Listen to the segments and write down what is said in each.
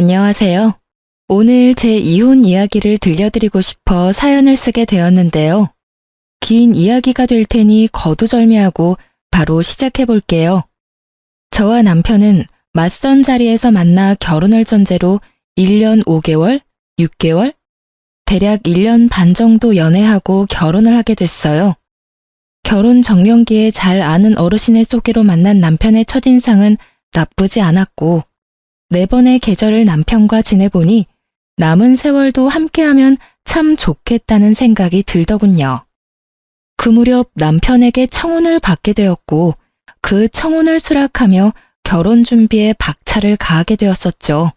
안녕하세요. 오늘 제 이혼 이야기를 들려드리고 싶어 사연을 쓰게 되었는데요. 긴 이야기가 될 테니 거두절미하고 바로 시작해 볼게요. 저와 남편은 맞선 자리에서 만나 결혼을 전제로 1년 5개월, 6개월, 대략 1년 반 정도 연애하고 결혼을 하게 됐어요. 결혼 정년기에 잘 아는 어르신의 소개로 만난 남편의 첫인상은 나쁘지 않았고 4번의 계절을 남편과 지내보니 남은 세월도 함께하면 참 좋겠다는 생각이 들더군요. 그 무렵 남편에게 청혼을 받게 되었고 그 청혼을 수락하며 결혼 준비에 박차를 가하게 되었었죠.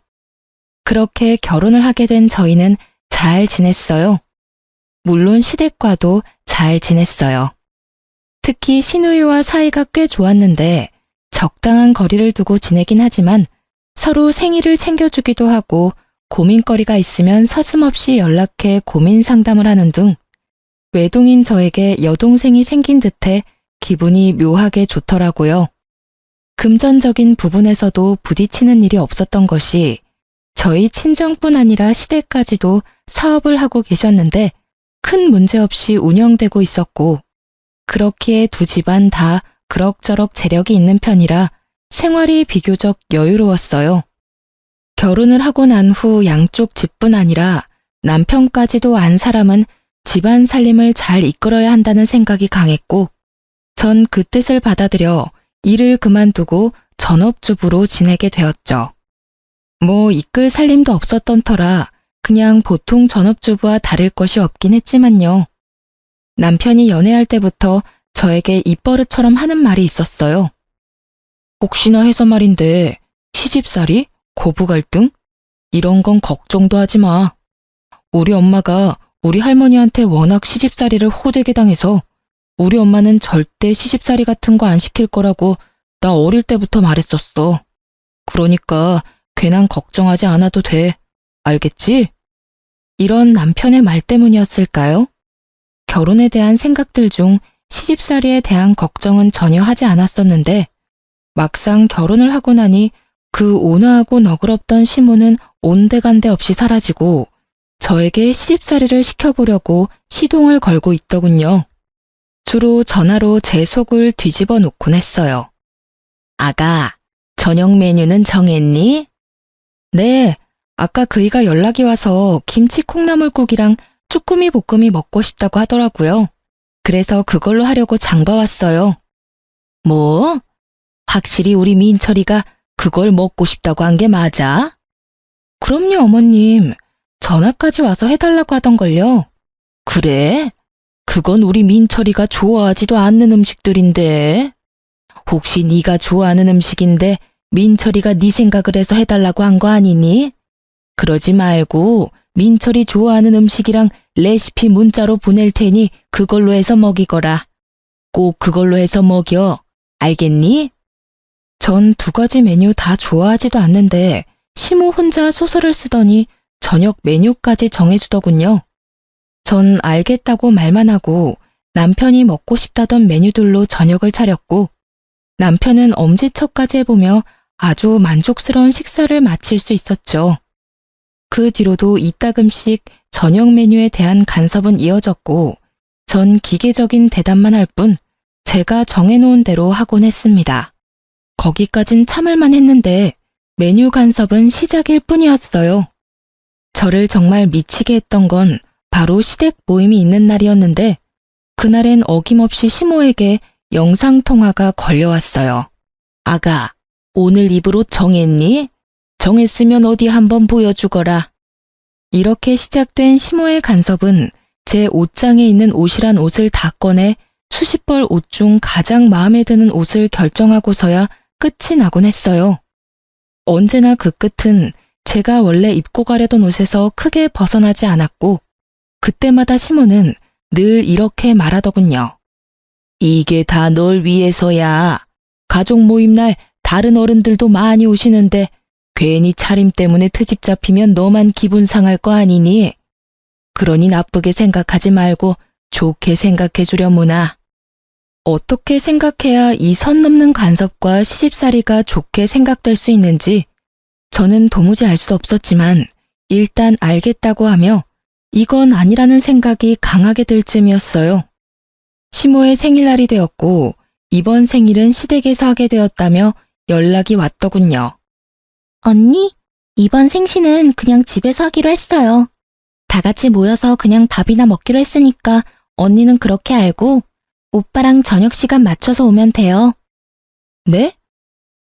그렇게 결혼을 하게 된 저희는 잘 지냈어요. 물론 시댁과도 잘 지냈어요. 특히 시누이와 사이가 꽤 좋았는데 적당한 거리를 두고 지내긴 하지만 서로 생일을 챙겨주기도 하고 고민거리가 있으면 서슴없이 연락해 고민 상담을 하는 등 외동인 저에게 여동생이 생긴 듯해 기분이 묘하게 좋더라고요. 금전적인 부분에서도 부딪히는 일이 없었던 것이 저희 친정뿐 아니라 시댁까지도 사업을 하고 계셨는데 큰 문제 없이 운영되고 있었고 그렇기에 두 집안 다 그럭저럭 재력이 있는 편이라 생활이 비교적 여유로웠어요. 결혼을 하고 난 후 양쪽 집뿐 아니라 남편까지도 안 사람은 집안 살림을 잘 이끌어야 한다는 생각이 강했고 전 그 뜻을 받아들여 일을 그만두고 전업주부로 지내게 되었죠. 뭐 이끌 살림도 없었던 터라 그냥 보통 전업주부와 다를 것이 없긴 했지만요. 남편이 연애할 때부터 저에게 입버릇처럼 하는 말이 있었어요. 혹시나 해서 말인데 시집살이? 고부 갈등? 이런 건 걱정도 하지 마. 우리 엄마가 우리 할머니한테 워낙 시집살이를 호되게 당해서 우리 엄마는 절대 시집살이 같은 거 안 시킬 거라고 나 어릴 때부터 말했었어. 그러니까 괜한 걱정하지 않아도 돼. 알겠지? 이런 남편의 말 때문이었을까요? 결혼에 대한 생각들 중 시집살이에 대한 걱정은 전혀 하지 않았었는데 막상 결혼을 하고 나니 그 온화하고 너그럽던 시모는 온데간데 없이 사라지고 저에게 시집살이를 시켜보려고 시동을 걸고 있더군요. 주로 전화로 제 속을 뒤집어 놓곤 했어요. 아가, 저녁 메뉴는 정했니? 네, 아까 그이가 연락이 와서 김치 콩나물국이랑 쭈꾸미 볶음이 먹고 싶다고 하더라고요. 그래서 그걸로 하려고 장봐왔어요. 뭐? 확실히 우리 민철이가 그걸 먹고 싶다고 한 게 맞아? 그럼요, 어머님. 전화까지 와서 해달라고 하던걸요. 그래? 그건 우리 민철이가 좋아하지도 않는 음식들인데. 혹시 네가 좋아하는 음식인데 민철이가 네 생각을 해서 해달라고 한 거 아니니? 그러지 말고 민철이 좋아하는 음식이랑 레시피 문자로 보낼 테니 그걸로 해서 먹이거라. 꼭 그걸로 해서 먹여. 알겠니? 전 2가지 메뉴 다 좋아하지도 않는데 시모 혼자 소설을 쓰더니 저녁 메뉴까지 정해주더군요. 전 알겠다고 말만 하고 남편이 먹고 싶다던 메뉴들로 저녁을 차렸고 남편은 엄지척까지 해보며 아주 만족스러운 식사를 마칠 수 있었죠. 그 뒤로도 이따금씩 저녁 메뉴에 대한 간섭은 이어졌고 전 기계적인 대답만 할 뿐 제가 정해놓은 대로 하곤 했습니다. 거기까진 참을만 했는데 메뉴 간섭은 시작일 뿐이었어요. 저를 정말 미치게 했던 건 바로 시댁 모임이 있는 날이었는데 그날엔 어김없이 시모에게 영상통화가 걸려왔어요. 아가, 오늘 입을 옷 정했니? 정했으면 어디 한번 보여주거라. 이렇게 시작된 시모의 간섭은 제 옷장에 있는 옷이란 옷을 다 꺼내 수십 벌 옷 중 가장 마음에 드는 옷을 결정하고서야 끝이 나곤 했어요. 언제나 그 끝은 제가 원래 입고 가려던 옷에서 크게 벗어나지 않았고 그때마다 시모는 늘 이렇게 말하더군요. 이게 다 널 위해서야. 가족 모임날 다른 어른들도 많이 오시는데 괜히 차림 때문에 트집 잡히면 너만 기분 상할 거 아니니? 그러니 나쁘게 생각하지 말고 좋게 생각해 주려무나. 어떻게 생각해야 이 선 넘는 간섭과 시집살이가 좋게 생각될 수 있는지 저는 도무지 알 수 없었지만 일단 알겠다고 하며 이건 아니라는 생각이 강하게 들 쯤이었어요. 시모의 생일날이 되었고 이번 생일은 시댁에서 하게 되었다며 연락이 왔더군요. 언니, 이번 생신은 그냥 집에서 하기로 했어요. 다 같이 모여서 그냥 밥이나 먹기로 했으니까 언니는 그렇게 알고 오빠랑 저녁 시간 맞춰서 오면 돼요. 네?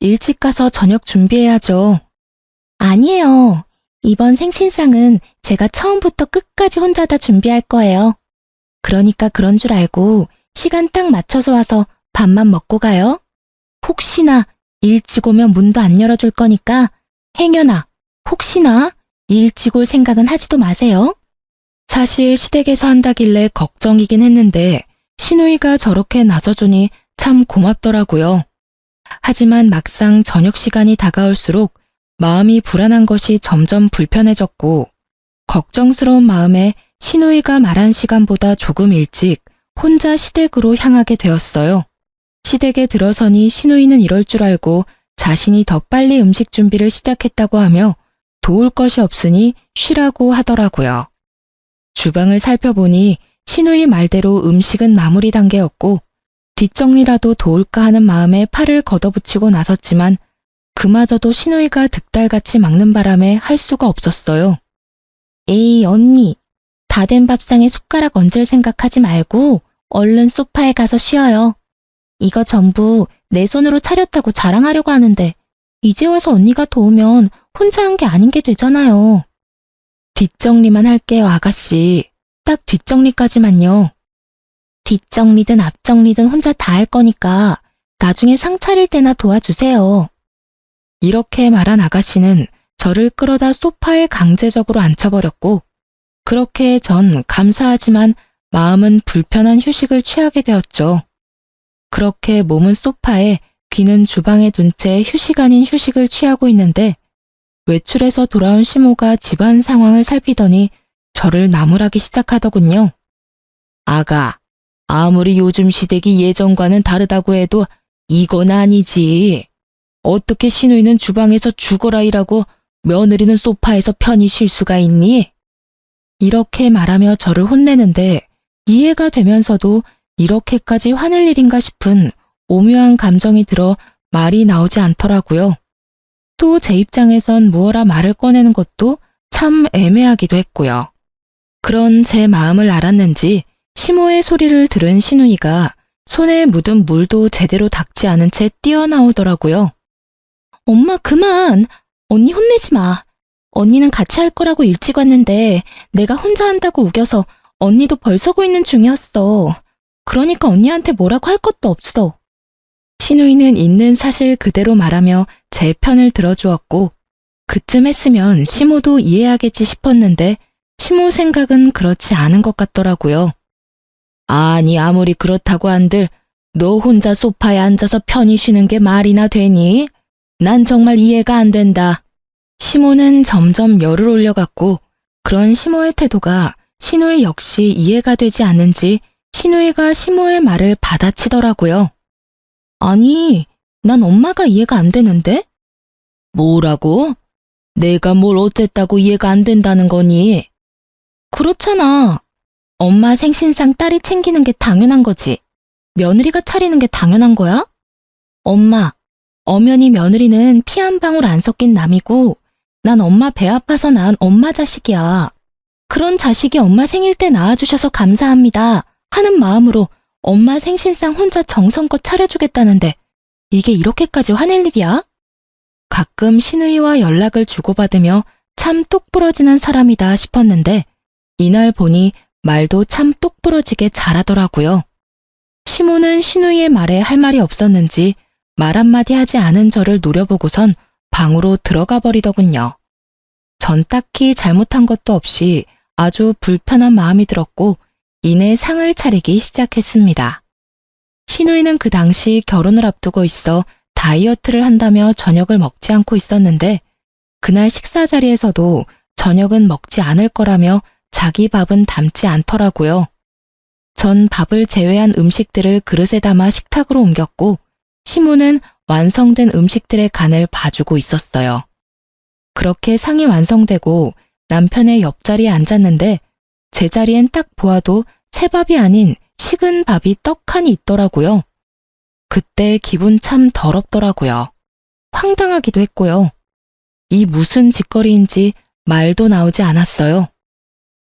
일찍 가서 저녁 준비해야죠. 아니에요. 이번 생신상은 제가 처음부터 끝까지 혼자 다 준비할 거예요. 그러니까 그런 줄 알고 시간 딱 맞춰서 와서 밥만 먹고 가요. 혹시나 일찍 오면 문도 안 열어줄 거니까 행여나 혹시나 일찍 올 생각은 하지도 마세요. 사실 시댁에서 한다길래 걱정이긴 했는데 시누이가 저렇게 나서주니 참 고맙더라고요. 하지만 막상 저녁 시간이 다가올수록 마음이 불안한 것이 점점 불편해졌고 걱정스러운 마음에 시누이가 말한 시간보다 조금 일찍 혼자 시댁으로 향하게 되었어요. 시댁에 들어서니 시누이는 이럴 줄 알고 자신이 더 빨리 음식 준비를 시작했다고 하며 도울 것이 없으니 쉬라고 하더라고요. 주방을 살펴보니 시누이 말대로 음식은 마무리 단계였고 뒷정리라도 도울까 하는 마음에 팔을 걷어붙이고 나섰지만 그마저도 시누이가 득달같이 막는 바람에 할 수가 없었어요. 에이, 언니. 다 된 밥상에 숟가락 얹을 생각하지 말고 얼른 소파에 가서 쉬어요. 이거 전부 내 손으로 차렸다고 자랑하려고 하는데 이제 와서 언니가 도우면 혼자 한 게 아닌 게 되잖아요. 뒷정리만 할게요, 아가씨. 딱 뒷정리까지만요. 뒷정리든 앞정리든 혼자 다 할 거니까 나중에 상 차릴 때나 도와주세요. 이렇게 말한 아가씨는 저를 끌어다 소파에 강제적으로 앉혀버렸고 그렇게 전 감사하지만 마음은 불편한 휴식을 취하게 되었죠. 그렇게 몸은 소파에 귀는 주방에 둔 채 휴식 아닌 휴식을 취하고 있는데 외출해서 돌아온 시모가 집안 상황을 살피더니 저를 나무라기 시작하더군요. 아가, 아무리 요즘 시댁이 예전과는 다르다고 해도 이건 아니지. 어떻게 시누이는 주방에서 죽어라 일하고 며느리는 소파에서 편히 쉴 수가 있니? 이렇게 말하며 저를 혼내는데 이해가 되면서도 이렇게까지 화낼 일인가 싶은 오묘한 감정이 들어 말이 나오지 않더라고요. 또 제 입장에선 무어라 말을 꺼내는 것도 참 애매하기도 했고요. 그런 제 마음을 알았는지 시모의 소리를 들은 시누이가 손에 묻은 물도 제대로 닦지 않은 채 뛰어나오더라고요. 엄마 그만! 언니 혼내지 마. 언니는 같이 할 거라고 일찍 왔는데 내가 혼자 한다고 우겨서 언니도 벌 서고 있는 중이었어. 그러니까 언니한테 뭐라고 할 것도 없어. 시누이는 있는 사실 그대로 말하며 제 편을 들어주었고 그쯤 했으면 시모도 이해하겠지 싶었는데 시모 생각은 그렇지 않은 것 같더라고요. 아니 아무리 그렇다고 한들 너 혼자 소파에 앉아서 편히 쉬는 게 말이나 되니? 난 정말 이해가 안 된다. 시모는 점점 열을 올려갔고 그런 시모의 태도가 시누이 역시 이해가 되지 않는지 시누이가 시모의 말을 받아치더라고요. 아니, 난 엄마가 이해가 안 되는데? 뭐라고? 내가 뭘 어쨌다고 이해가 안 된다는 거니? 그렇잖아. 엄마 생신상 딸이 챙기는 게 당연한 거지. 며느리가 차리는 게 당연한 거야? 엄마, 엄연히 며느리는 피 한 방울 안 섞인 남이고 난 엄마 배 아파서 낳은 엄마 자식이야. 그런 자식이 엄마 생일 때 낳아주셔서 감사합니다 하는 마음으로 엄마 생신상 혼자 정성껏 차려주겠다는데 이게 이렇게까지 화낼 일이야? 가끔 시누이와 연락을 주고받으며 참 똑부러지는 사람이다 싶었는데 이날 보니 말도 참 똑부러지게 잘하더라고요. 시모는 시누이의 말에 할 말이 없었는지 말 한마디 하지 않은 저를 노려보고선 방으로 들어가 버리더군요. 전 딱히 잘못한 것도 없이 아주 불편한 마음이 들었고 이내 상을 차리기 시작했습니다. 시누이는 그 당시 결혼을 앞두고 있어 다이어트를 한다며 저녁을 먹지 않고 있었는데 그날 식사 자리에서도 저녁은 먹지 않을 거라며 자기 밥은 담지 않더라고요. 전 밥을 제외한 음식들을 그릇에 담아 식탁으로 옮겼고 시모는 완성된 음식들의 간을 봐주고 있었어요. 그렇게 상이 완성되고 남편의 옆자리에 앉았는데 제 자리엔 딱 보아도 새밥이 아닌 식은 밥이 떡하니 있더라고요. 그때 기분 참 더럽더라고요. 황당하기도 했고요. 이 무슨 짓거리인지 말도 나오지 않았어요.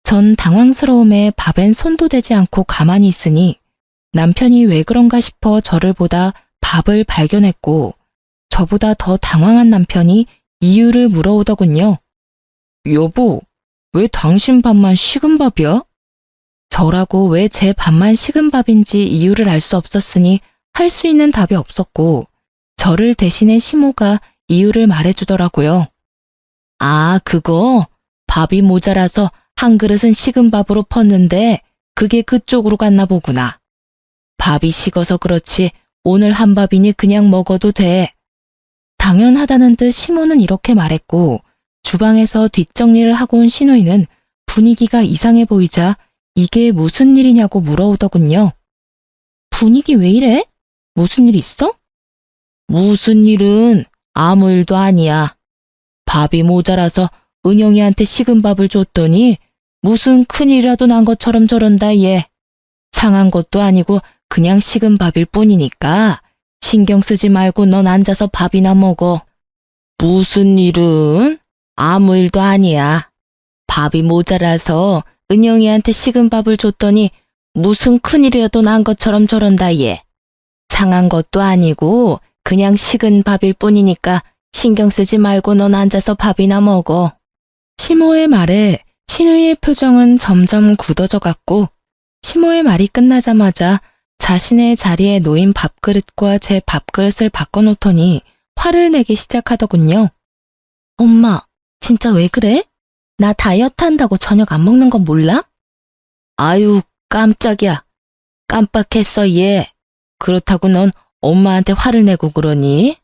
전 당황스러움에 밥엔 손도 대지 않고 가만히 있으니 남편이 왜 그런가 싶어 저를 보다 밥을 발견했고 저보다 더 당황한 남편이 이유를 물어오더군요. 여보, 왜 당신 밥만 식은 밥이야? 저라고 왜 제 밥만 식은 밥인지 이유를 알 수 없었으니 할 수 있는 답이 없었고 저를 대신해 시모가 이유를 말해주더라고요. 아, 그거 밥이 모자라서 한 그릇은 식은 밥으로 펐는데 그게 그쪽으로 갔나 보구나. 밥이 식어서 그렇지 오늘 한 밥이니 그냥 먹어도 돼. 당연하다는 듯 시모는 이렇게 말했고 주방에서 뒷정리를 하고 온 시누이는 분위기가 이상해 보이자 이게 무슨 일이냐고 물어오더군요. 분위기 왜 이래? 무슨 일 있어? 무슨 일은 아무 일도 아니야. 밥이 모자라서 은영이한테 식은 밥을 줬더니 무슨 큰일이라도 난 것처럼 저런다 얘. 상한 것도 아니고 그냥 식은 밥일 뿐이니까 신경 쓰지 말고 넌 앉아서 밥이나 먹어. 무슨 일은? 아무 일도 아니야. 밥이 모자라서 은영이한테 식은 밥을 줬더니 무슨 큰일이라도 난 것처럼 저런다 얘. 상한 것도 아니고 그냥 식은 밥일 뿐이니까 신경 쓰지 말고 넌 앉아서 밥이나 먹어. 시모의 말에 시누이의 표정은 점점 굳어져 갔고 시모의 말이 끝나자마자 자신의 자리에 놓인 밥그릇과 제 밥그릇을 바꿔놓더니 화를 내기 시작하더군요. 엄마, 진짜 왜 그래? 나 다이어트 한다고 저녁 안 먹는 건 몰라? 아유, 깜짝이야. 깜빡했어, 얘. 그렇다고 넌 엄마한테 화를 내고 그러니?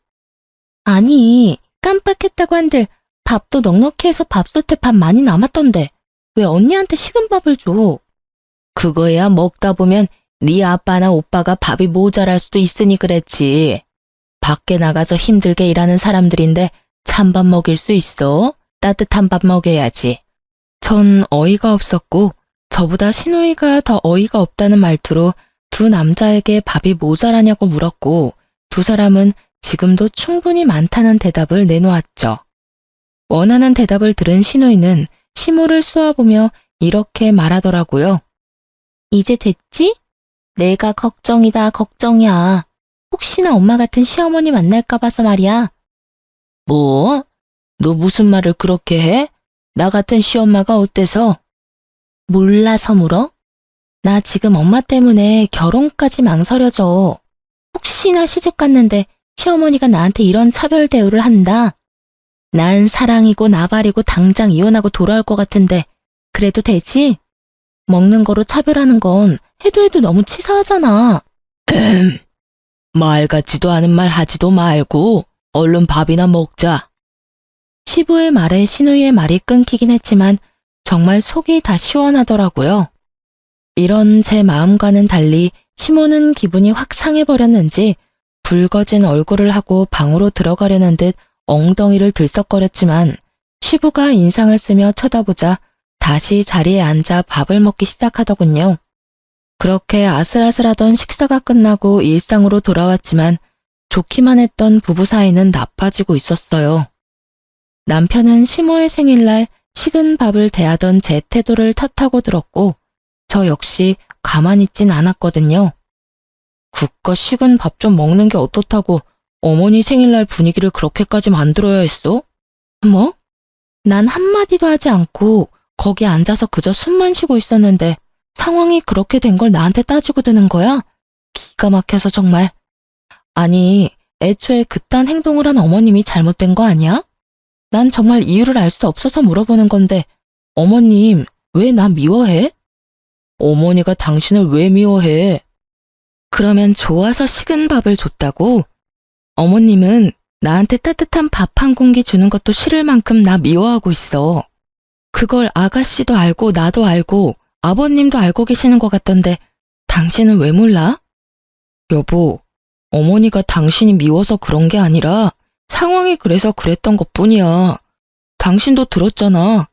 아니, 깜빡했다고 한들 밥도 넉넉히 해서 밥솥에 밥 많이 남았던데 왜 언니한테 식은 밥을 줘? 그거야 먹다 보면 네 아빠나 오빠가 밥이 모자랄 수도 있으니 그랬지. 밖에 나가서 힘들게 일하는 사람들인데 찬밥 먹일 수 있어? 따뜻한 밥 먹여야지. 전 어이가 없었고 저보다 시누이가 더 어이가 없다는 말투로 두 남자에게 밥이 모자라냐고 물었고 두 사람은 지금도 충분히 많다는 대답을 내놓았죠. 원하는 대답을 들은 시누이는 시모를 쏘아보며 이렇게 말하더라고요. 이제 됐지? 내가 걱정이다 걱정이야. 혹시나 엄마 같은 시어머니 만날까 봐서 말이야. 뭐? 너 무슨 말을 그렇게 해? 나 같은 시엄마가 어때서? 몰라서 물어? 나 지금 엄마 때문에 결혼까지 망설여져. 혹시나 시집 갔는데 시어머니가 나한테 이런 차별 대우를 한다. 난 사랑이고 나발이고 당장 이혼하고 돌아올 것 같은데 그래도 되지? 먹는 거로 차별하는 건 해도 너무 치사하잖아. 말 같지도 않은 말 하지도 말고 얼른 밥이나 먹자. 시부의 말에 시누이의 말이 끊기긴 했지만 정말 속이 다 시원하더라고요. 이런 제 마음과는 달리 시모는 기분이 확 상해버렸는지 붉어진 얼굴을 하고 방으로 들어가려는 듯 엉덩이를 들썩거렸지만 시부가 인상을 쓰며 쳐다보자 다시 자리에 앉아 밥을 먹기 시작하더군요. 그렇게 아슬아슬하던 식사가 끝나고 일상으로 돌아왔지만 좋기만 했던 부부 사이는 나빠지고 있었어요. 남편은 시모의 생일날 식은 밥을 대하던 제 태도를 탓하고 들었고 저 역시 가만히 있진 않았거든요. 국가 식은 밥 좀 먹는 게 어떻다고 어머니 생일날 분위기를 그렇게까지 만들어야 했어? 뭐? 난 한마디도 하지 않고 거기 앉아서 그저 숨만 쉬고 있었는데 상황이 그렇게 된 걸 나한테 따지고 드는 거야? 기가 막혀서 정말. 아니, 애초에 그딴 행동을 한 어머님이 잘못된 거 아니야? 난 정말 이유를 알 수 없어서 물어보는 건데 어머님, 왜 나 미워해? 어머니가 당신을 왜 미워해? 그러면 좋아서 식은 밥을 줬다고? 어머님은 나한테 따뜻한 밥 한 공기 주는 것도 싫을 만큼 나 미워하고 있어. 그걸 아가씨도 알고 나도 알고 아버님도 알고 계시는 것 같던데 당신은 왜 몰라? 여보, 어머니가 당신이 미워서 그런 게 아니라 상황이 그래서 그랬던 것뿐이야. 당신도 들었잖아.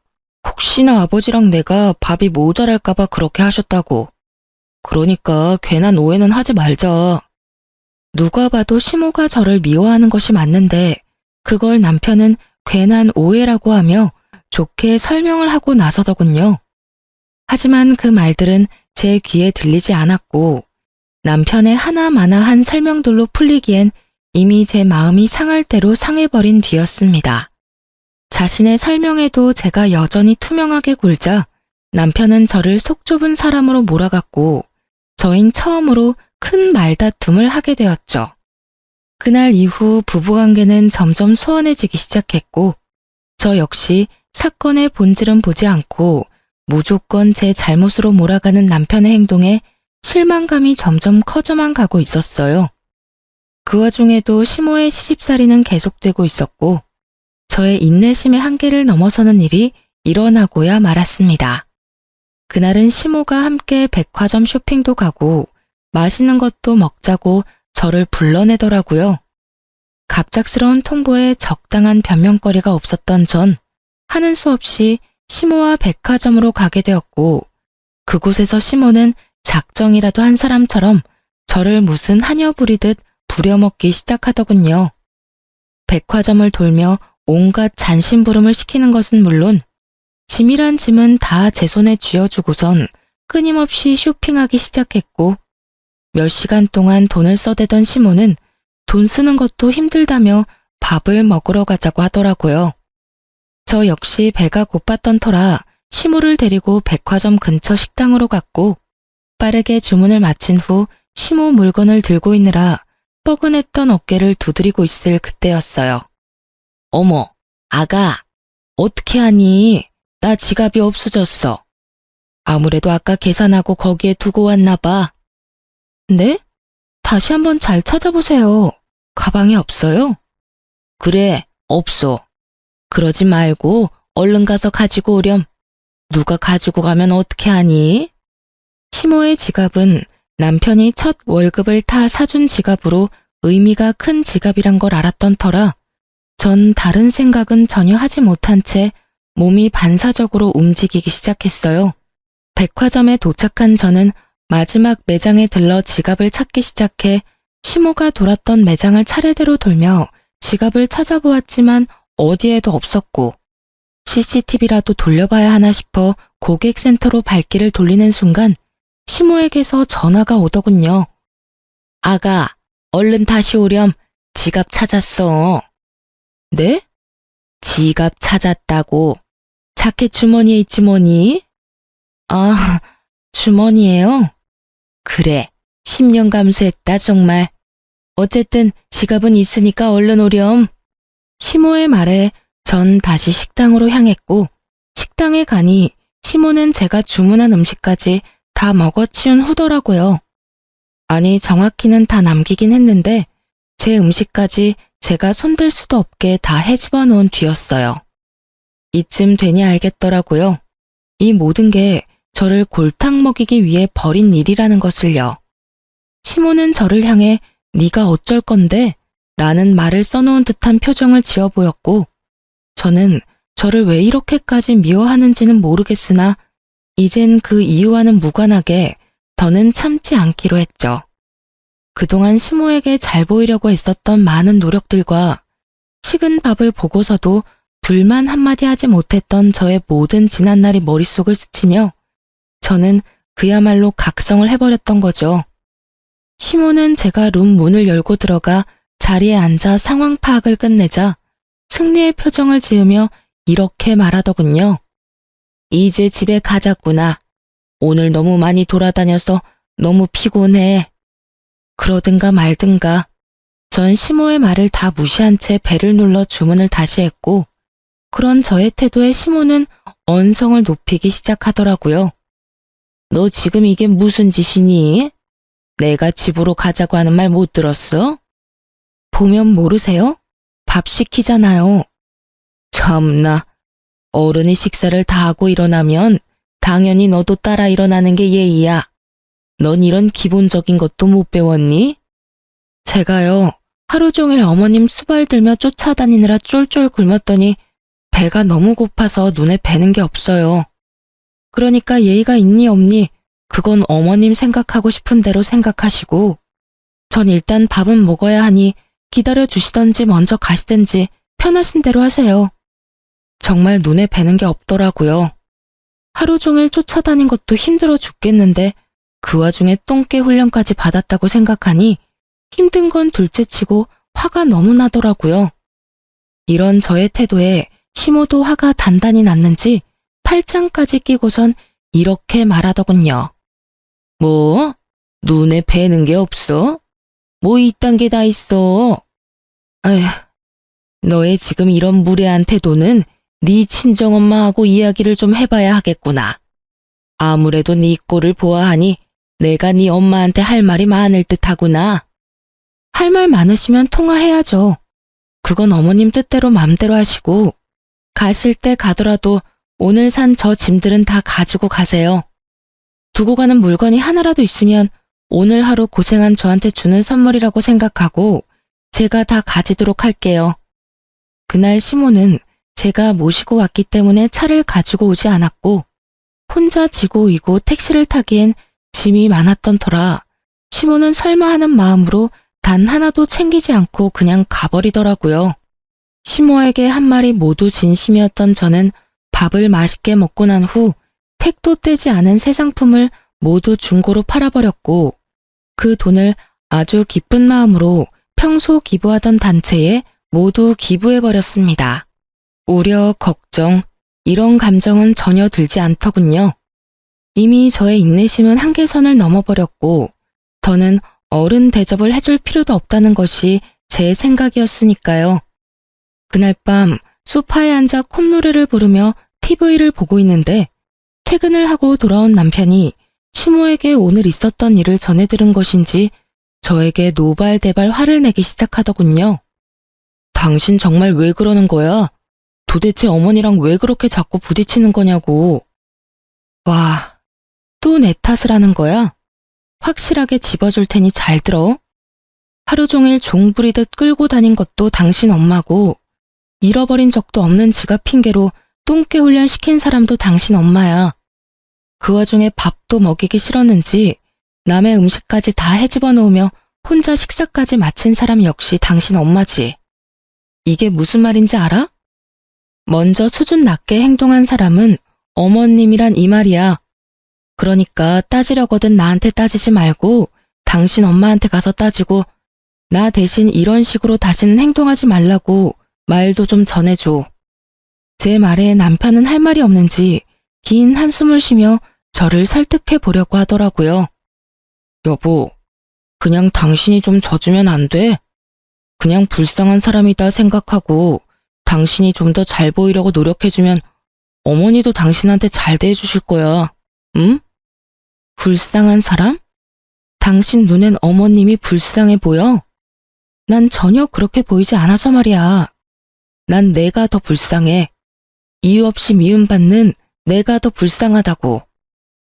혹시나 아버지랑 내가 밥이 모자랄까봐 그렇게 하셨다고. 그러니까 괜한 오해는 하지 말자. 누가 봐도 시모가 저를 미워하는 것이 맞는데 그걸 남편은 괜한 오해라고 하며 좋게 설명을 하고 나서더군요. 하지만 그 말들은 제 귀에 들리지 않았고 남편의 하나마나한 설명들로 풀리기엔 이미 제 마음이 상할 대로 상해버린 뒤였습니다. 자신의 설명에도 제가 여전히 투명하게 굴자 남편은 저를 속 좁은 사람으로 몰아갔고 저흰 처음으로 큰 말다툼을 하게 되었죠. 그날 이후 부부관계는 점점 소원해지기 시작했고 저 역시 사건의 본질은 보지 않고 무조건 제 잘못으로 몰아가는 남편의 행동에 실망감이 점점 커져만 가고 있었어요. 그 와중에도 시모의 시집살이는 계속되고 있었고 저의 인내심의 한계를 넘어서는 일이 일어나고야 말았습니다. 그날은 시모가 함께 백화점 쇼핑도 가고 맛있는 것도 먹자고 저를 불러내더라고요. 갑작스러운 통보에 적당한 변명거리가 없었던 전 하는 수 없이 시모와 백화점으로 가게 되었고 그곳에서 시모는 작정이라도 한 사람처럼 저를 무슨 하녀 부리듯 부려먹기 시작하더군요. 백화점을 돌며 온갖 잔심부름을 시키는 것은 물론 짐이란 짐은 다 제 손에 쥐어주고선 끊임없이 쇼핑하기 시작했고 몇 시간 동안 돈을 써대던 시모는 돈 쓰는 것도 힘들다며 밥을 먹으러 가자고 하더라고요. 저 역시 배가 고팠던 터라 시모를 데리고 백화점 근처 식당으로 갔고 빠르게 주문을 마친 후 시모 물건을 들고 있느라 뻐근했던 어깨를 두드리고 있을 그때였어요. 어머, 아가, 어떻게 하니? 나 지갑이 없어졌어. 아무래도 아까 계산하고 거기에 두고 왔나 봐. 네? 다시 한번 잘 찾아보세요. 가방에 없어요? 그래, 없어. 그러지 말고 얼른 가서 가지고 오렴. 누가 가지고 가면 어떻게 하니? 시모의 지갑은 남편이 첫 월급을 타 사준 지갑으로 의미가 큰 지갑이란 걸 알았던 터라 전 다른 생각은 전혀 하지 못한 채 몸이 반사적으로 움직이기 시작했어요. 백화점에 도착한 저는 마지막 매장에 들러 지갑을 찾기 시작해 시모가 돌았던 매장을 차례대로 돌며 지갑을 찾아보았지만 어디에도 없었고 CCTV라도 돌려봐야 하나 싶어 고객센터로 발길을 돌리는 순간 시모에게서 전화가 오더군요. 아가, 얼른 다시 오렴. 지갑 찾았어. 네? 지갑 찾았다고. 자켓 주머니에 있지 뭐니? 아, 주머니에요? 그래, 10년 감수했다 정말. 어쨌든 지갑은 있으니까 얼른 오렴. 시모의 말에 전 다시 식당으로 향했고 식당에 가니 시모는 제가 주문한 음식까지 다 먹어치운 후더라고요. 아니 정확히는 다 남기긴 했는데 제 음식까지 제가 손댈 수도 없게 다 헤집어 놓은 뒤였어요. 이쯤 되니 알겠더라고요. 이 모든 게 저를 골탕 먹이기 위해 벌인 일이라는 것을요. 시모는 저를 향해 네가 어쩔 건데? 라는 말을 써놓은 듯한 표정을 지어 보였고 저는 저를 왜 이렇게까지 미워하는지는 모르겠으나 이젠 그 이유와는 무관하게 더는 참지 않기로 했죠. 그동안 시모에게 잘 보이려고 했었던 많은 노력들과 식은 밥을 보고서도 불만 한마디 하지 못했던 저의 모든 지난날이 머릿속을 스치며 저는 그야말로 각성을 해버렸던 거죠. 시모는 제가 룸 문을 열고 들어가 자리에 앉아 상황 파악을 끝내자 승리의 표정을 지으며 이렇게 말하더군요. 이제 집에 가자꾸나. 오늘 너무 많이 돌아다녀서 너무 피곤해. 그러든가 말든가. 전 시모의 말을 다 무시한 채 배를 눌러 주문을 다시 했고 그런 저의 태도에 시모는 언성을 높이기 시작하더라고요. 너 지금 이게 무슨 짓이니? 내가 집으로 가자고 하는 말 못 들었어? 보면 모르세요? 밥 시키잖아요. 참나, 어른이 식사를 다 하고 일어나면 당연히 너도 따라 일어나는 게 예의야. 넌 이런 기본적인 것도 못 배웠니? 제가요, 하루 종일 어머님 수발 들며 쫓아다니느라 쫄쫄 굶었더니 배가 너무 고파서 눈에 뵈는 게 없어요. 그러니까 예의가 있니 없니 그건 어머님 생각하고 싶은 대로 생각하시고 전 일단 밥은 먹어야 하니 기다려 주시던지 먼저 가시든지 편하신 대로 하세요. 정말 눈에 뵈는 게 없더라고요. 하루 종일 쫓아다닌 것도 힘들어 죽겠는데 그 와중에 똥개 훈련까지 받았다고 생각하니 힘든 건 둘째치고 화가 너무 나더라고요. 이런 저의 태도에 시모도 화가 단단히 났는지 팔짱까지 끼고선 이렇게 말하더군요. 뭐? 눈에 뵈는 게 없어? 뭐 이딴 게 다 있어? 아휴, 너의 지금 이런 무례한 태도는 네 친정엄마하고 이야기를 좀 해봐야 하겠구나. 아무래도 네 꼴을 보아하니 내가 네 엄마한테 할 말이 많을 듯하구나. 할 말 많으시면 통화해야죠. 그건 어머님 뜻대로 맘대로 하시고 가실 때 가더라도 오늘 산 저 짐들은 다 가지고 가세요. 두고 가는 물건이 하나라도 있으면 오늘 하루 고생한 저한테 주는 선물이라고 생각하고 제가 다 가지도록 할게요. 그날 시모는 제가 모시고 왔기 때문에 차를 가지고 오지 않았고 혼자 지고 이고 택시를 타기엔 짐이 많았던 터라 시모는 설마 하는 마음으로 단 하나도 챙기지 않고 그냥 가버리더라고요. 시모에게 한 말이 모두 진심이었던 저는 밥을 맛있게 먹고 난 후 택도 떼지 않은 새 상품을 모두 중고로 팔아버렸고 그 돈을 아주 기쁜 마음으로 평소 기부하던 단체에 모두 기부해버렸습니다. 우려, 걱정, 이런 감정은 전혀 들지 않더군요. 이미 저의 인내심은 한계선을 넘어버렸고 더는 어른 대접을 해줄 필요도 없다는 것이 제 생각이었으니까요. 그날 밤 소파에 앉아 콧노래를 부르며 TV를 보고 있는데 퇴근을 하고 돌아온 남편이 시모에게 오늘 있었던 일을 전해 들은 것인지 저에게 노발대발 화를 내기 시작하더군요. 당신 정말 왜 그러는 거야? 도대체 어머니랑 왜 그렇게 자꾸 부딪히는 거냐고. 와, 또 내 탓을 하는 거야? 확실하게 집어줄 테니 잘 들어. 하루 종일 종 부리듯 끌고 다닌 것도 당신 엄마고 잃어버린 적도 없는 지갑 핑계로 똥개 훈련 시킨 사람도 당신 엄마야. 그 와중에 밥도 먹이기 싫었는지 남의 음식까지 다 헤집어 놓으며 혼자 식사까지 마친 사람 역시 당신 엄마지. 이게 무슨 말인지 알아? 먼저 수준 낮게 행동한 사람은 어머님이란 이 말이야. 그러니까 따지려거든 나한테 따지지 말고 당신 엄마한테 가서 따지고 나 대신 이런 식으로 다시는 행동하지 말라고 말도 좀 전해줘. 제 말에 남편은 할 말이 없는지 긴 한숨을 쉬며 저를 설득해 보려고 하더라고요. 여보, 그냥 당신이 좀 져주면 안 돼? 그냥 불쌍한 사람이다 생각하고 당신이 좀 더 잘 보이려고 노력해주면 어머니도 당신한테 잘 대해주실 거야. 응? 불쌍한 사람? 당신 눈엔 어머님이 불쌍해 보여? 난 전혀 그렇게 보이지 않아서 말이야. 난 내가 더 불쌍해. 이유 없이 미움받는 내가 더 불쌍하다고.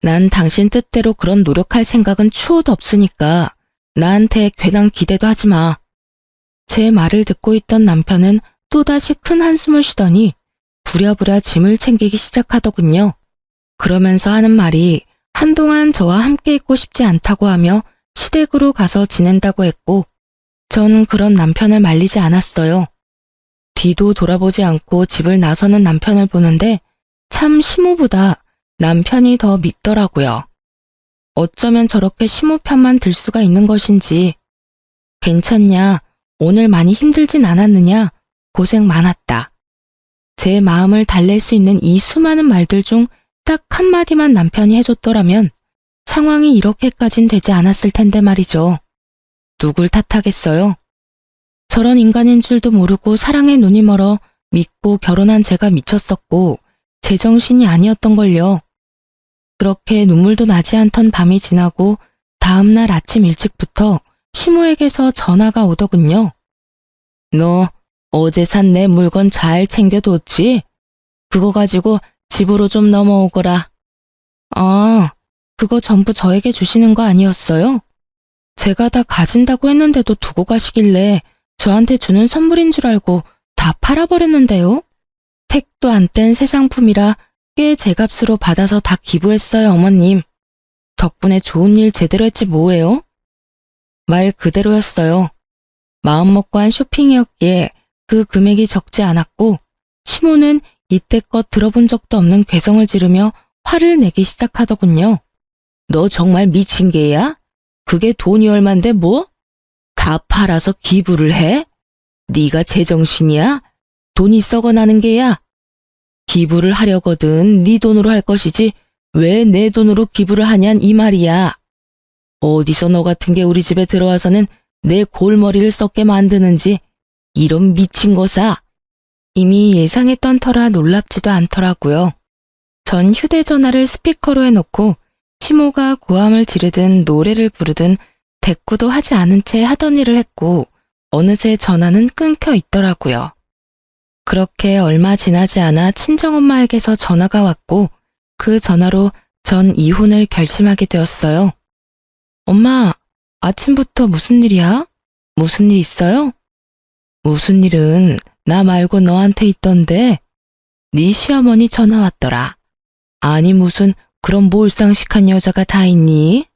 난 당신 뜻대로 그런 노력할 생각은 추호도 없으니까 나한테 괜한 기대도 하지 마. 제 말을 듣고 있던 남편은 또다시 큰 한숨을 쉬더니 부랴부랴 짐을 챙기기 시작하더군요. 그러면서 하는 말이 한동안 저와 함께 있고 싶지 않다고 하며 시댁으로 가서 지낸다고 했고 전 그런 남편을 말리지 않았어요. 뒤도 돌아보지 않고 집을 나서는 남편을 보는데 참 시모보다 남편이 더 밉더라고요. 어쩌면 저렇게 시모 편만 들 수가 있는 것인지. 괜찮냐? 오늘 많이 힘들진 않았느냐? 고생 많았다. 제 마음을 달랠 수 있는 이 수많은 말들 중 딱 한마디만 남편이 해줬더라면 상황이 이렇게까진 되지 않았을 텐데 말이죠. 누굴 탓하겠어요? 저런 인간인 줄도 모르고 사랑에 눈이 멀어 믿고 결혼한 제가 미쳤었고 제정신이 아니었던걸요. 그렇게 눈물도 나지 않던 밤이 지나고 다음날 아침 일찍부터 시모에게서 전화가 오더군요. 너 어제 산 내 물건 잘 챙겨뒀지? 그거 가지고 집으로 좀 넘어오거라. 아, 그거 전부 저에게 주시는 거 아니었어요? 제가 다 가진다고 했는데도 두고 가시길래 저한테 주는 선물인 줄 알고 다 팔아버렸는데요? 택도 안 뗀 새 상품이라 꽤 제값으로 받아서 다 기부했어요, 어머님. 덕분에 좋은 일 제대로 했지 뭐예요? 말 그대로였어요. 마음먹고 한 쇼핑이었기에 그 금액이 적지 않았고 시모는 이때껏 들어본 적도 없는 괴성을 지르며 화를 내기 시작하더군요. 너 정말 미친 개야? 그게 돈이 얼만데 뭐? 다 팔아서 기부를 해? 네가 제정신이야? 돈이 썩어나는 게야? 기부를 하려거든 네 돈으로 할 것이지 왜 내 돈으로 기부를 하냔 이 말이야. 어디서 너 같은 게 우리 집에 들어와서는 내 골머리를 썩게 만드는지 이런 미친 거사. 이미 예상했던 터라 놀랍지도 않더라고요. 전 휴대전화를 스피커로 해놓고 시모가 고함을 지르든 노래를 부르든 대꾸도 하지 않은 채 하던 일을 했고 어느새 전화는 끊겨 있더라고요. 그렇게 얼마 지나지 않아 친정엄마에게서 전화가 왔고 그 전화로 전 이혼을 결심하게 되었어요. 엄마, 아침부터 무슨 일이야? 무슨 일 있어요? 무슨 일은 나 말고 너한테 있던데 네 시어머니 전화 왔더라. 아니 무슨 그런 몰상식한 여자가 다 있니?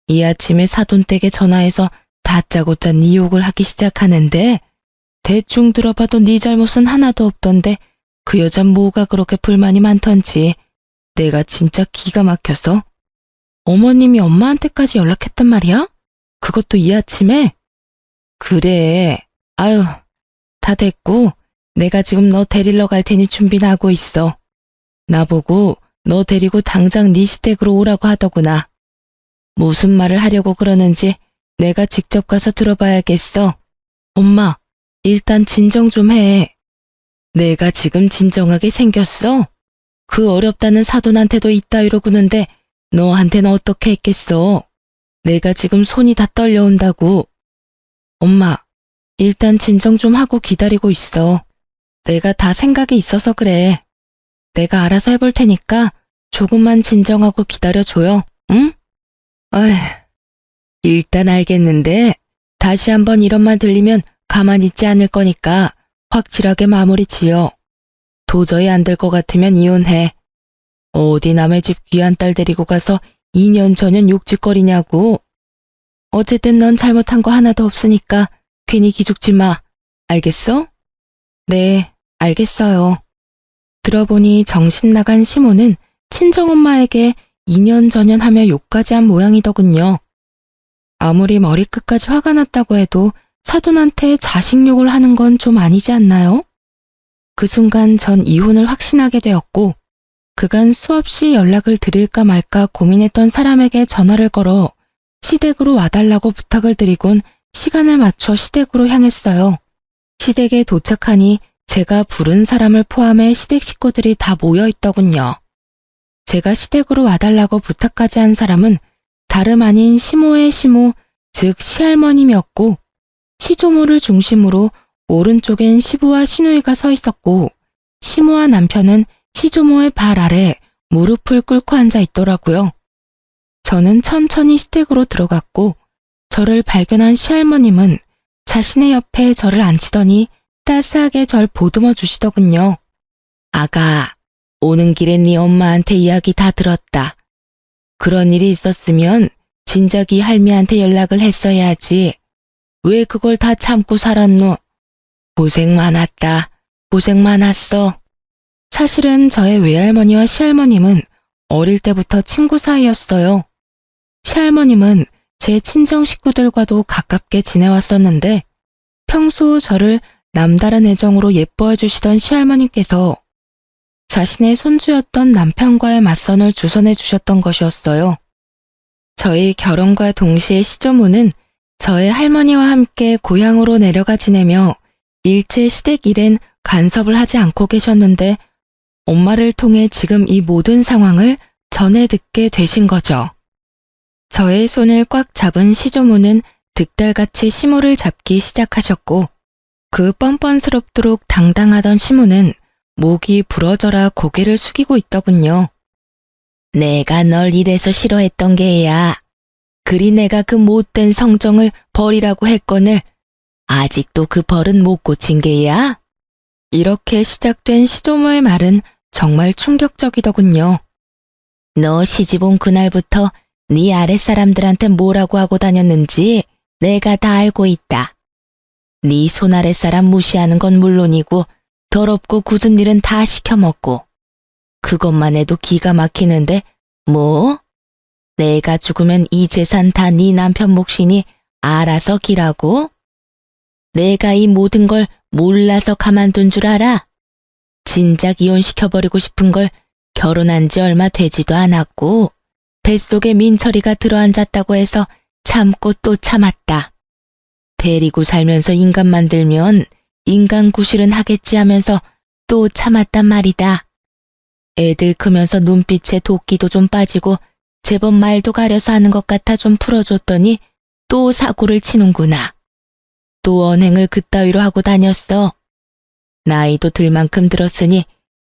이 아침에 사돈댁에 전화해서 다짜고짜 네 욕을 하기 시작하는데 대충 들어봐도 네 잘못은 하나도 없던데 그 여잔 뭐가 그렇게 불만이 많던지 내가 진짜 기가 막혀서. 어머님이 엄마한테까지 연락했단 말이야? 그것도 이 아침에? 그래. 아유, 다 됐고 내가 지금 너 데리러 갈 테니 준비나 하고 있어. 나보고 너 데리고 당장 네 시댁으로 오라고 하더구나. 무슨 말을 하려고 그러는지 내가 직접 가서 들어봐야겠어. 엄마, 일단 진정 좀 해. 내가 지금 진정하게 생겼어? 그 어렵다는 사돈한테도 이따위로 구는데 너한테는 어떻게 했겠어? 내가 지금 손이 다 떨려온다고. 엄마, 일단 진정 좀 하고 기다리고 있어. 내가 다 생각이 있어서 그래. 내가 알아서 해볼 테니까 조금만 진정하고 기다려줘요, 응? 아휴, 일단 알겠는데 다시 한번 이런 말 들리면 가만히 있지 않을 거니까 확실하게 마무리 지어. 도저히 안 될 것 같으면 이혼해. 어디 남의 집 귀한 딸 데리고 가서 2년 전년 욕짓거리냐고. 어쨌든 넌 잘못한 거 하나도 없으니까 괜히 기죽지 마. 알겠어? 네, 알겠어요. 들어보니 정신 나간 시모는 친정엄마에게 2년 전년 하며 욕까지 한 모양이더군요. 아무리 머리끝까지 화가 났다고 해도 사돈한테 자식 욕을 하는 건 좀 아니지 않나요? 그 순간 전 이혼을 확신하게 되었고 그간 수없이 연락을 드릴까 말까 고민했던 사람에게 전화를 걸어 시댁으로 와달라고 부탁을 드리곤 시간을 맞춰 시댁으로 향했어요. 시댁에 도착하니 제가 부른 사람을 포함해 시댁 식구들이 다 모여 있더군요. 제가 시댁으로 와달라고 부탁까지 한 사람은 다름 아닌 시모의 시모, 즉 시할머님이었고 시조모를 중심으로 오른쪽엔 시부와 시누이가 서 있었고 시모와 남편은 시조모의 발 아래 무릎을 꿇고 앉아 있더라고요. 저는 천천히 시댁으로 들어갔고 저를 발견한 시할머님은 자신의 옆에 저를 앉히더니 따스하게 절 보듬어 주시더군요. 아가, 오는 길에 네 엄마한테 이야기 다 들었다. 그런 일이 있었으면 진작이 할미한테 연락을 했어야지. 왜 그걸 다 참고 살았노? 고생 많았다. 고생 많았어. 사실은 저의 외할머니와 시할머님은 어릴 때부터 친구 사이였어요. 시할머님은 제 친정 식구들과도 가깝게 지내왔었는데 평소 저를 남다른 애정으로 예뻐해 주시던 시할머님께서 자신의 손주였던 남편과의 맞선을 주선해 주셨던 것이었어요. 저희 결혼과 동시에 시조모는 저의 할머니와 함께 고향으로 내려가 지내며 일체 시댁 일엔 간섭을 하지 않고 계셨는데 엄마를 통해 지금 이 모든 상황을 전해 듣게 되신 거죠. 저의 손을 꽉 잡은 시조모는 득달같이 시모를 잡기 시작하셨고 그 뻔뻔스럽도록 당당하던 시모는 목이 부러져라 고개를 숙이고 있더군요. 내가 널 이래서 싫어했던 게야. 그리 내가 그 못된 성정을 버리라고 했거늘 아직도 그 벌은 못 고친 게야? 이렇게 시작된 시조모의 말은 정말 충격적이더군요. 너 시집 온 그날부터 네 아랫사람들한테 뭐라고 하고 다녔는지 내가 다 알고 있다. 네 손아랫사람 무시하는 건 물론이고 더럽고 굳은 일은 다 시켜먹고 그것만 해도 기가 막히는데 뭐? 내가 죽으면 이 재산 다 네 남편 몫이니 알아서 기라고? 내가 이 모든 걸 몰라서 가만둔 줄 알아? 진작 이혼시켜버리고 싶은 걸 결혼한 지 얼마 되지도 않았고 뱃속에 민철이가 들어앉았다고 해서 참고 또 참았다. 데리고 살면서 인간 만들면 인간 구실은 하겠지 하면서 또 참았단 말이다. 애들 크면서 눈빛에 도끼도 좀 빠지고 제법 말도 가려서 하는 것 같아 좀 풀어줬더니 또 사고를 치는구나. 또 언행을 그따위로 하고 다녔어. 나이도 들 만큼 들었으니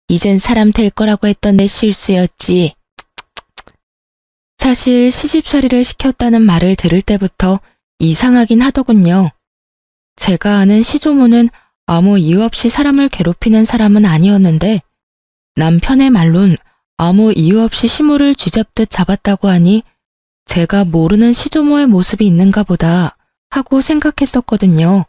이젠 사람 될 거라고 했던 내 실수였지. 사실 시집살이를 시켰다는 말을 들을 때부터 이상하긴 하더군요. 제가 아는 시조모는 아무 이유 없이 사람을 괴롭히는 사람은 아니었는데 남편의 말론 아무 이유 없이 시모를 쥐잡듯 잡았다고 하니 제가 모르는 시조모의 모습이 있는가 보다 하고 생각했었거든요.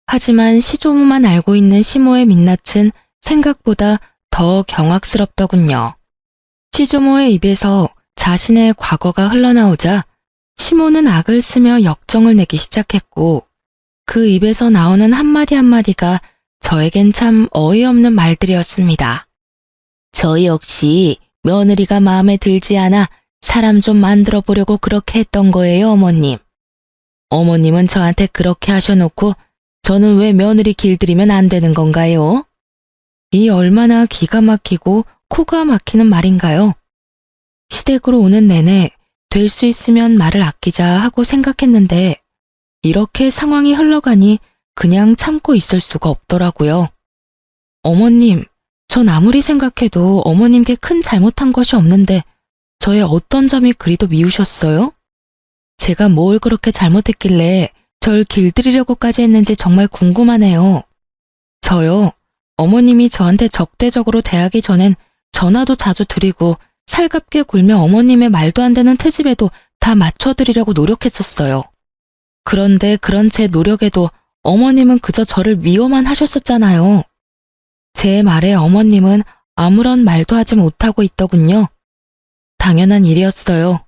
하지만 시조모만 알고 있는 시모의 민낯은 생각보다 더 경악스럽더군요. 시조모의 입에서 자신의 과거가 흘러나오자 시모는 악을 쓰며 역정을 내기 시작했고 그 입에서 나오는 한마디 한마디가 저에겐 참 어이없는 말들이었습니다. 저 역시 며느리가 마음에 들지 않아 사람 좀 만들어 보려고 그렇게 했던 거예요, 어머님. 어머님은 저한테 그렇게 하셔놓고 저는 왜 며느리 길들이면 안 되는 건가요? 이 얼마나 기가 막히고 코가 막히는 말인가요? 시댁으로 오는 내내 될 수 있으면 말을 아끼자 하고 생각했는데 이렇게 상황이 흘러가니 그냥 참고 있을 수가 없더라고요. 어머님, 전 아무리 생각해도 어머님께 큰 잘못한 것이 없는데 저의 어떤 점이 그리도 미우셨어요? 제가 뭘 그렇게 잘못했길래 절 길들이려고까지 했는지 정말 궁금하네요. 저요, 어머님이 저한테 적대적으로 대하기 전엔 전화도 자주 드리고 살갑게 굴며 어머님의 말도 안 되는 트집에도 다 맞춰드리려고 노력했었어요. 그런데 그런 제 노력에도 어머님은 그저 저를 미워만 하셨었잖아요. 제 말에 어머님은 아무런 말도 하지 못하고 있더군요. 당연한 일이었어요.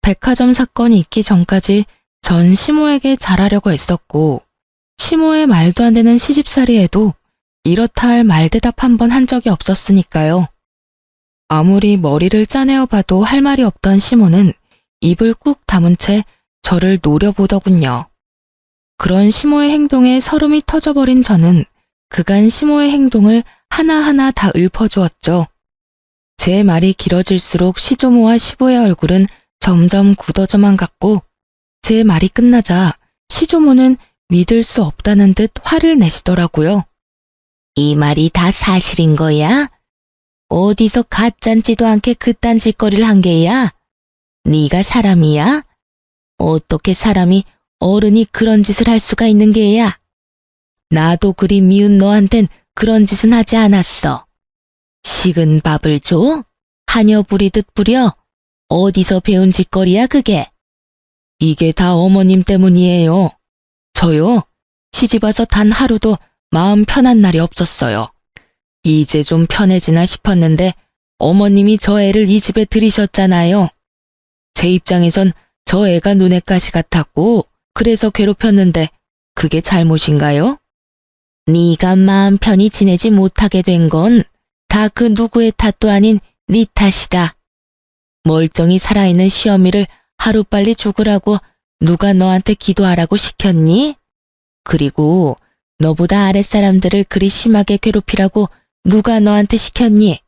백화점 사건이 있기 전까지 전 시모에게 잘하려고 했었고 시모의 말도 안 되는 시집살이에도 이렇다 할 말대답 한 번 한 적이 없었으니까요. 아무리 머리를 짜내어 봐도 할 말이 없던 시모는 입을 꾹 다문 채 저를 노려보더군요. 그런 시모의 행동에 서름이 터져버린 저는 그간 시모의 행동을 하나하나 다 읊어주었죠. 제 말이 길어질수록 시조모와 시부의 얼굴은 점점 굳어져만 갔고 제 말이 끝나자 시조모는 믿을 수 없다는 듯 화를 내시더라고요. 이 말이 다 사실인 거야? 어디서 가짠지도 않게 그딴 짓거리를 한 게야? 네가 사람이야? 어떻게 사람이 어른이 그런 짓을 할 수가 있는 게야? 나도 그리 미운 너한텐 그런 짓은 하지 않았어. 식은 밥을 줘? 하녀 부리듯 부려? 어디서 배운 짓거리야 그게? 이게 다 어머님 때문이에요. 저요, 시집와서 단 하루도 마음 편한 날이 없었어요. 이제 좀 편해지나 싶었는데 어머님이 저 애를 이 집에 들이셨잖아요. 제 입장에선 저 애가 눈엣 가시 같았고 그래서 괴롭혔는데 그게 잘못인가요? 네가 마음 편히 지내지 못하게 된 건 다 그 누구의 탓도 아닌 네 탓이다. 멀쩡히 살아있는 시어미를 하루빨리 죽으라고 누가 너한테 기도하라고 시켰니? 그리고 너보다 아랫사람들을 그리 심하게 괴롭히라고 누가 너한테 시켰니?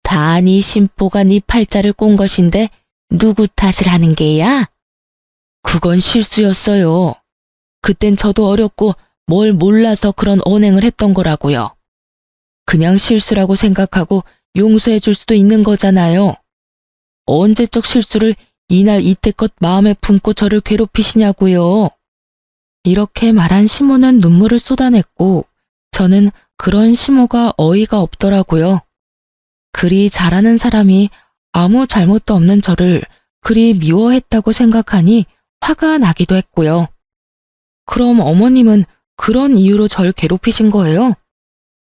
다 네 심보가 네 팔자를 꼰 것인데 누구 탓을 하는 게야? 그건 실수였어요. 그땐 저도 어렸고 뭘 몰라서 그런 언행을 했던 거라고요. 그냥 실수라고 생각하고 용서해 줄 수도 있는 거잖아요. 언제적 실수를 이날 이때껏 마음에 품고 저를 괴롭히시냐고요. 이렇게 말한 시모는 눈물을 쏟아냈고 저는 그런 시모가 어이가 없더라고요. 그리 잘하는 사람이 아무 잘못도 없는 저를 그리 미워했다고 생각하니 화가 나기도 했고요. 그럼 어머님은 그런 이유로 절 괴롭히신 거예요?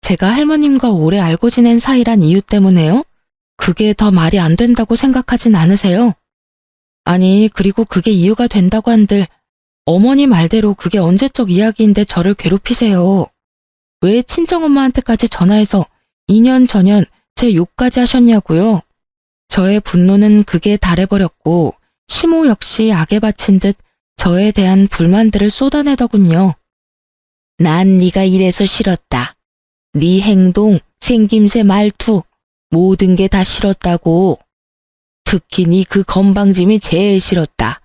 제가 할머님과 오래 알고 지낸 사이란 이유 때문에요? 그게 더 말이 안 된다고 생각하진 않으세요? 아니, 그리고 그게 이유가 된다고 한들 어머니 말대로 그게 언제적 이야기인데 저를 괴롭히세요. 왜 친정엄마한테까지 전화해서 2년 전년 제 욕까지 하셨냐고요? 저의 분노는 극에 달해버렸고 시모 역시 악에 바친 듯 저에 대한 불만들을 쏟아내더군요. 난 네가 이래서 싫었다. 네 행동, 생김새, 말투 모든 게 다 싫었다고. 특히 네 그 건방짐이 제일 싫었다.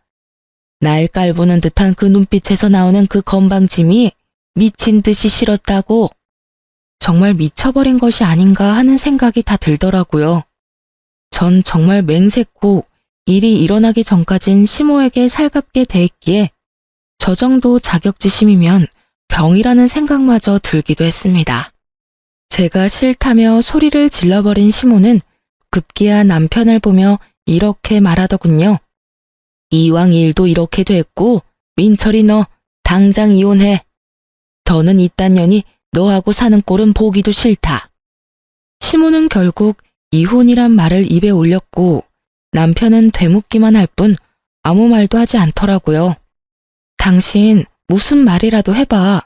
날 깔보는 듯한 그 눈빛에서 나오는 그 건방짐이 미친 듯이 싫었다고. 정말 미쳐버린 것이 아닌가 하는 생각이 다 들더라고요. 전 정말 맹세코 일이 일어나기 전까진 시모에게 살갑게 대했기에 저 정도 자격지심이면 병이라는 생각마저 들기도 했습니다. 제가 싫다며 소리를 질러버린 시모는 급기야 남편을 보며 이렇게 말하더군요. 이왕 일도 이렇게 됐고 민철이 너 당장 이혼해. 더는 이딴 년이 너하고 사는 꼴은 보기도 싫다. 시모는 결국 이혼이란 말을 입에 올렸고 남편은 되묻기만 할 뿐 아무 말도 하지 않더라고요. 당신 무슨 말이라도 해봐.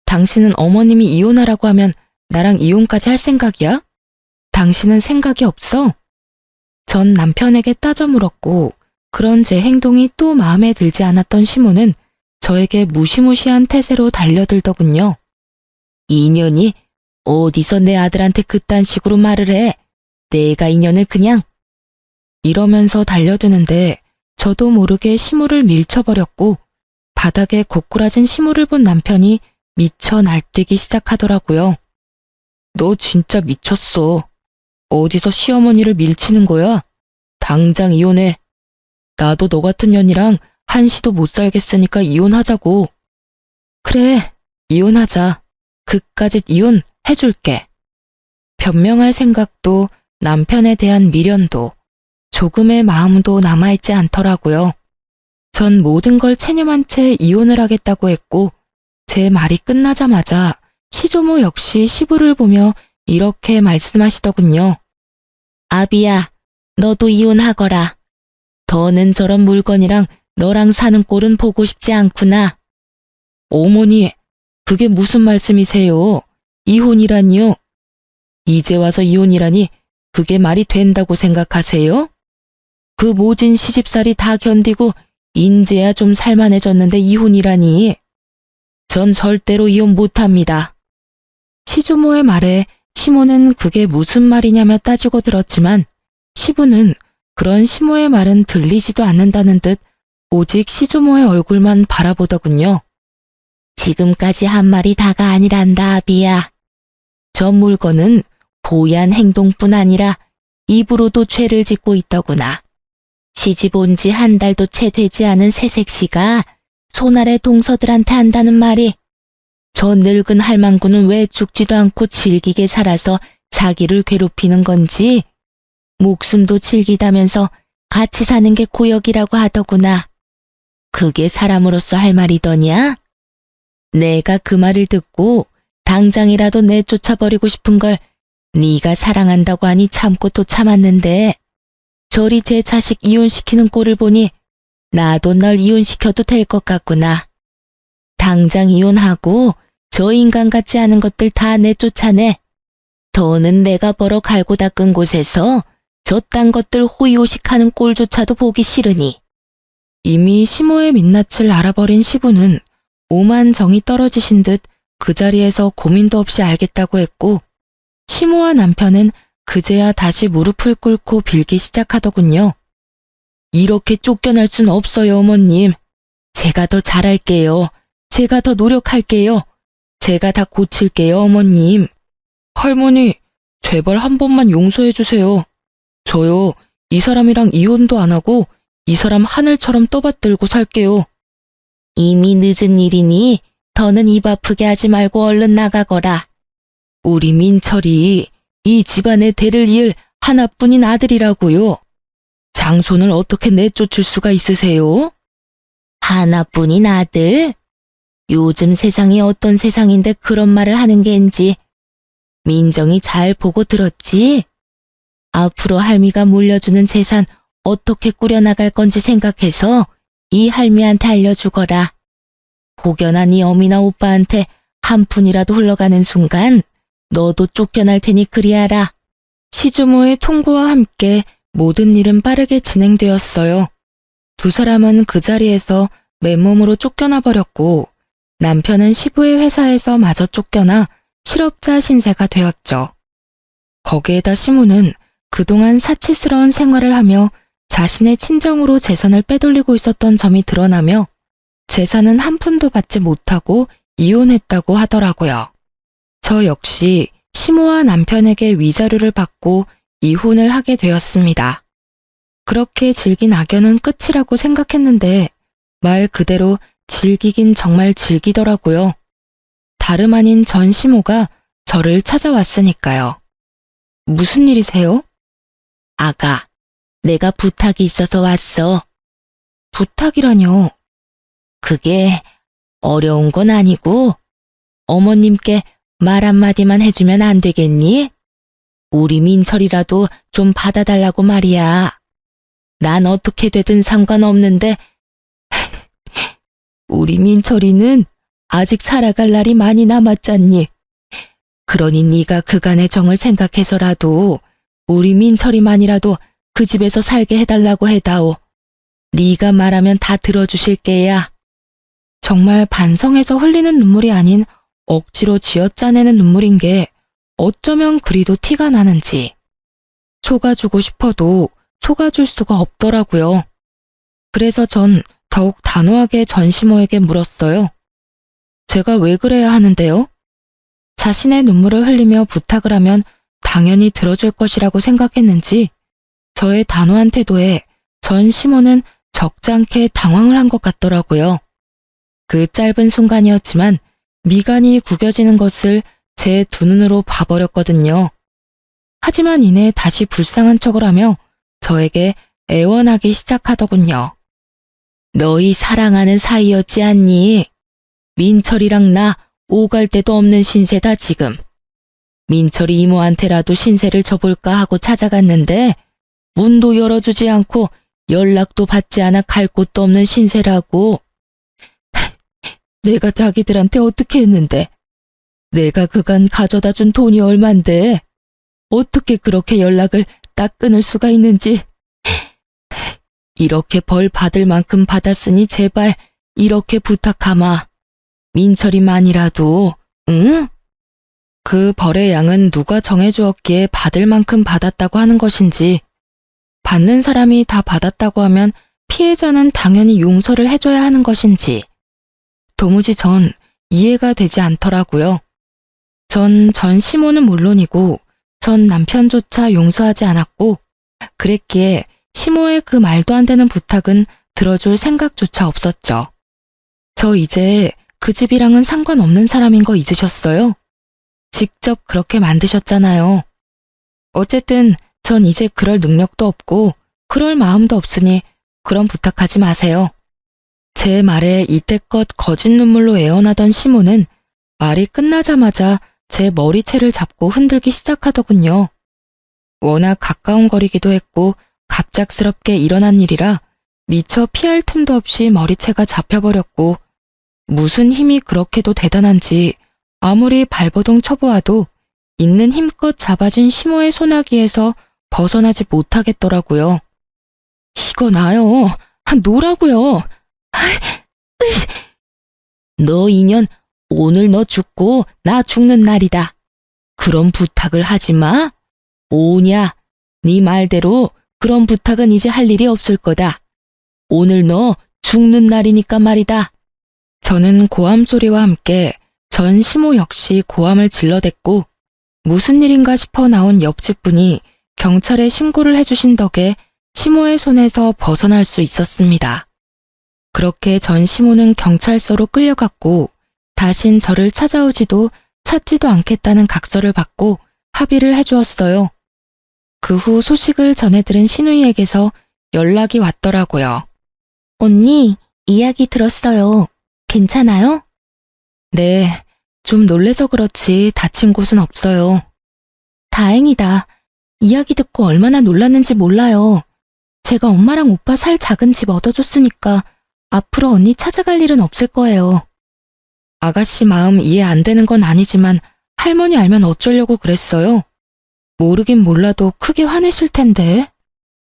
당신은 어머님이 이혼하라고 하면 나랑 이혼까지 할 생각이야? 당신은 생각이 없어? 전 남편에게 따져 물었고 그런 제 행동이 또 마음에 들지 않았던 시모는 저에게 무시무시한 태세로 달려들더군요. 이년이 어디서 내 아들한테 그딴 식으로 말을 해. 내가 이년을 그냥. 이러면서 달려드는데 저도 모르게 시모를 밀쳐버렸고 바닥에 고꾸라진 시모를 본 남편이 미쳐 날뛰기 시작하더라고요. 너 진짜 미쳤어. 어디서 시어머니를 밀치는 거야? 당장 이혼해. 나도 너 같은 년이랑 한시도 못 살겠으니까 이혼하자고. 그래, 이혼하자. 그까짓 이혼 해줄게. 변명할 생각도 남편에 대한 미련도 조금의 마음도 남아있지 않더라고요. 전 모든 걸 체념한 채 이혼을 하겠다고 했고 제 말이 끝나자마자 시조모 역시 시부를 보며 이렇게 말씀하시더군요. 아비야, 너도 이혼하거라. 더는 저런 물건이랑 너랑 사는 꼴은 보고 싶지 않구나. 어머니, 그게 무슨 말씀이세요? 이혼이라니요? 이제 와서 이혼이라니 그게 말이 된다고 생각하세요? 그 모진 시집살이 다 견디고 인제야 좀 살만해졌는데 이혼이라니. 전 절대로 이혼 못합니다. 시조모의 말에 시모는 그게 무슨 말이냐며 따지고 들었지만 시부는 그런 시모의 말은 들리지도 않는다는 듯 오직 시조모의 얼굴만 바라보더군요. 지금까지 한 말이 다가 아니란다, 아비야. 저 물건은 보얀 행동뿐 아니라 입으로도 죄를 짓고 있더구나. 시집 온 지 한 달도 채 되지 않은 새색시가 손아래 동서들한테 한다는 말이 저 늙은 할망구는 왜 죽지도 않고 질기게 살아서 자기를 괴롭히는 건지 목숨도 질기다면서 같이 사는 게 고역이라고 하더구나. 그게 사람으로서 할 말이더냐? 내가 그 말을 듣고 당장이라도 내쫓아버리고 싶은 걸 네가 사랑한다고 하니 참고 또 참았는데 저리 제 자식 이혼시키는 꼴을 보니 나도 널 이혼시켜도 될 것 같구나. 당장 이혼하고 저 인간 같지 않은 것들 다 내쫓아내. 더는 내가 벌어 갈고 닦은 곳에서 저딴 것들 호의호식하는 꼴조차도 보기 싫으니. 이미 시모의 민낯을 알아버린 시부는 오만 정이 떨어지신 듯 그 자리에서 고민도 없이 알겠다고 했고 시모와 남편은 그제야 다시 무릎을 꿇고 빌기 시작하더군요. 이렇게 쫓겨날 순 없어요, 어머님. 제가 더 잘할게요. 제가 더 노력할게요. 제가 다 고칠게요, 어머님. 할머니, 제발 한 번만 용서해 주세요. 저요, 이 사람이랑 이혼도 안 하고 이 사람 하늘처럼 떠받들고 살게요. 이미 늦은 일이니 더는 입 아프게 하지 말고 얼른 나가거라. 우리 민철이 이 집안의 대를 이을 하나뿐인 아들이라고요. 장손을 어떻게 내쫓을 수가 있으세요? 하나뿐인 아들? 요즘 세상이 어떤 세상인데 그런 말을 하는 겐지. 민정이 잘 보고 들었지? 앞으로 할미가 물려주는 재산 어떻게 꾸려나갈 건지 생각해서 이 할미한테 알려주거라. 혹여나 네 어미나 오빠한테 한 푼이라도 흘러가는 순간 너도 쫓겨날 테니 그리하라. 시주모의 통보와 함께 모든 일은 빠르게 진행되었어요. 두 사람은 그 자리에서 맨몸으로 쫓겨나 버렸고 남편은 시부의 회사에서 마저 쫓겨나 실업자 신세가 되었죠. 거기에다 시무는 그동안 사치스러운 생활을 하며 자신의 친정으로 재산을 빼돌리고 있었던 점이 드러나며 재산은 한 푼도 받지 못하고 이혼했다고 하더라고요. 저 역시 시모와 남편에게 위자료를 받고 이혼을 하게 되었습니다. 그렇게 질긴 악연은 끝이라고 생각했는데 말 그대로 질기긴 정말 질기더라고요. 다름 아닌 전 시모가 저를 찾아왔으니까요. 무슨 일이세요? 아가, 내가 부탁이 있어서 왔어. 부탁이라뇨? 그게 어려운 건 아니고 어머님께 말 한마디만 해주면 안 되겠니? 우리 민철이라도 좀 받아달라고 말이야. 난 어떻게 되든 상관없는데 우리 민철이는 아직 살아갈 날이 많이 남았잖니. 그러니 네가 그간의 정을 생각해서라도 우리 민철이만이라도 그 집에서 살게 해달라고 해다오. 네가 말하면 다 들어주실 게야. 정말 반성해서 흘리는 눈물이 아닌 억지로 쥐어짜내는 눈물인 게 어쩌면 그리도 티가 나는지. 속아주고 싶어도 속아줄 수가 없더라고요. 그래서 전 더욱 단호하게 전시모에게 물었어요. 제가 왜 그래야 하는데요? 자신의 눈물을 흘리며 부탁을 하면 당연히 들어줄 것이라고 생각했는지 저의 단호한 태도에 전 시모는 적잖게 당황을 한 것 같더라고요. 그 짧은 순간이었지만 미간이 구겨지는 것을 제 두 눈으로 봐버렸거든요. 하지만 이내 다시 불쌍한 척을 하며 저에게 애원하기 시작하더군요. 너희 사랑하는 사이였지 않니? 민철이랑 나 오갈 데도 없는 신세다 지금. 민철이 이모한테라도 신세를 져볼까 하고 찾아갔는데 문도 열어주지 않고 연락도 받지 않아 갈 곳도 없는 신세라고. 내가 자기들한테 어떻게 했는데? 내가 그간 가져다 준 돈이 얼만데? 어떻게 그렇게 연락을 딱 끊을 수가 있는지. 이렇게 벌 받을 만큼 받았으니 제발 이렇게 부탁하마. 민철이만이라도, 응? 그 벌의 양은 누가 정해주었기에 받을 만큼 받았다고 하는 것인지, 받는 사람이 다 받았다고 하면 피해자는 당연히 용서를 해줘야 하는 것인지, 도무지 전 이해가 되지 않더라고요. 전 시모는 물론이고 전 남편조차 용서하지 않았고 그랬기에 시모의 그 말도 안 되는 부탁은 들어줄 생각조차 없었죠. 저 이제 그 집이랑은 상관없는 사람인 거 잊으셨어요? 직접 그렇게 만드셨잖아요. 어쨌든 전 이제 그럴 능력도 없고 그럴 마음도 없으니 그런 부탁하지 마세요. 제 말에 이때껏 거짓 눈물로 애원하던 시모는 말이 끝나자마자 제 머리채를 잡고 흔들기 시작하더군요. 워낙 가까운 거리기도 했고 갑작스럽게 일어난 일이라 미처 피할 틈도 없이 머리채가 잡혀버렸고 무슨 힘이 그렇게도 대단한지 아무리 발버둥 쳐보아도 있는 힘껏 잡아준 시모의 소나기에서 벗어나지 못하겠더라고요. 이거 나요. 노라고요. 너 인연 오늘 너 죽고 나 죽는 날이다. 그런 부탁을 하지 마. 오냐, 네 말대로 그런 부탁은 이제 할 일이 없을 거다. 오늘 너 죽는 날이니까 말이다. 저는 고함 소리와 함께 전 시모 역시 고함을 질러댔고 무슨 일인가 싶어 나온 옆집 분이 경찰에 신고를 해주신 덕에 시모의 손에서 벗어날 수 있었습니다. 그렇게 전 시모는 경찰서로 끌려갔고 다신 저를 찾아오지도 찾지도 않겠다는 각서를 받고 합의를 해주었어요. 그 후 소식을 전해들은 시누이에게서 연락이 왔더라고요. 언니, 이야기 들었어요. 괜찮아요? 네, 좀 놀래서 그렇지 다친 곳은 없어요. 다행이다. 이야기 듣고 얼마나 놀랐는지 몰라요. 제가 엄마랑 오빠 살 작은 집 얻어줬으니까 앞으로 언니 찾아갈 일은 없을 거예요. 아가씨 마음 이해 안 되는 건 아니지만 할머니 알면 어쩌려고 그랬어요? 모르긴 몰라도 크게 화내실 텐데.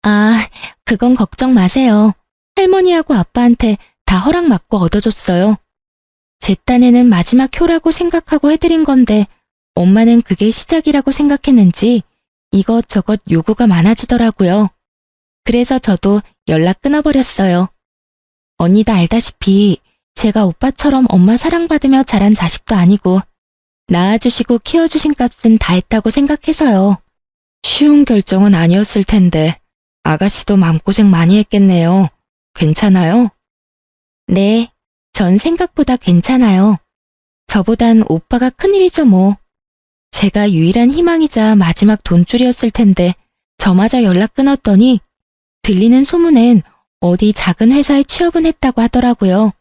아, 그건 걱정 마세요. 할머니하고 아빠한테 다 허락 받고 얻어줬어요. 제 딴에는 마지막 효라고 생각하고 해드린 건데 엄마는 그게 시작이라고 생각했는지 이것저것 요구가 많아지더라고요. 그래서 저도 연락 끊어버렸어요. 언니도 알다시피 제가 오빠처럼 엄마 사랑받으며 자란 자식도 아니고 낳아주시고 키워주신 값은 다 했다고 생각해서요. 쉬운 결정은 아니었을 텐데 아가씨도 마음고생 많이 했겠네요. 괜찮아요? 네, 전 생각보다 괜찮아요. 저보단 오빠가 큰일이죠 뭐. 제가 유일한 희망이자 마지막 돈줄이었을 텐데 저마저 연락 끊었더니 들리는 소문엔 어디 작은 회사에 취업은 했다고 하더라고요.